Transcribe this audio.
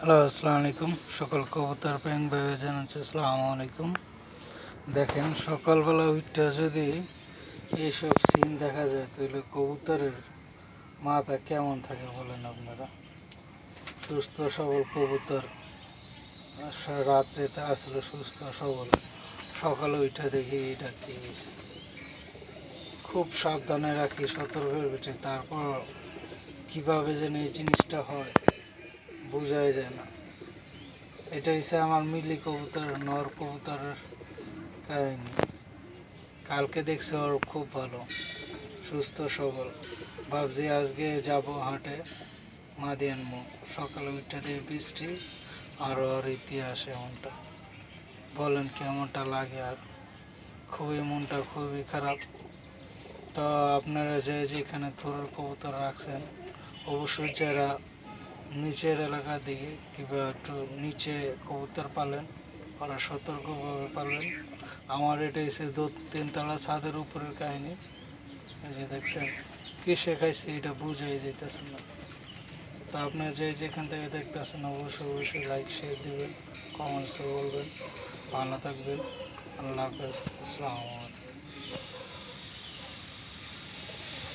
Hello, আসসালামু আলাইকুম। সকল কবুতর প্রেম ভাইয়া জানাচ্ছি আসসালামু আলাইকুম। দেখেন, সকালবেলা উঠতে যদি এইসব সিন দেখা যায় তাহলে কবুতরের মাথা কেমন থাকে বলেন আপনারা? সুস্থ সবল কবুতর রাত্রেতে আসলে সুস্থ সবল, সকালে উঠে দেখি এটা কি, খুব সাবধানে রাখি, সতর্কের ভিতরে। তারপর কিভাবে যেন এই জিনিসটা হয় বোঝাই যায় না। এটা হচ্ছে আমার মিলি কবুতর, নর কবুতরের কাহিনী। কালকে দেখছি ওর খুব ভালো, সুস্থ সবল। ভাবছি আজকে যাব হাটে, মাদি আনবো। সকালে উঠে দিয়ে বৃষ্টি আর ওর ইতিহাস এমনটা, বলেন কেমনটা লাগে। আর খুবই মনটা খুবই খারাপ। তো আপনারা যে যেখানে থোড়ের কবুতর রাখছেন, অবশ্যই যারা নিচের এলাকার দিকে কিংবা একটু নিচে কবুতর পালেন, ওরা সতর্কভাবে পালবেন। আমার এটা এসে তিনতলা ছাদের উপরের কাহিনী। এই যে দেখছেন কিসে খাইছে এটা বুঝাই যেতেছে না। তা আপনার যে যেখান থেকে দেখতেছেন অবশ্যই লাইক শেয়ার দেবেন, কমেন্টসে বলবেন। ভালো থাকবেন। আল্লাহ হাফেজ। আসসালামু আলাইকুম।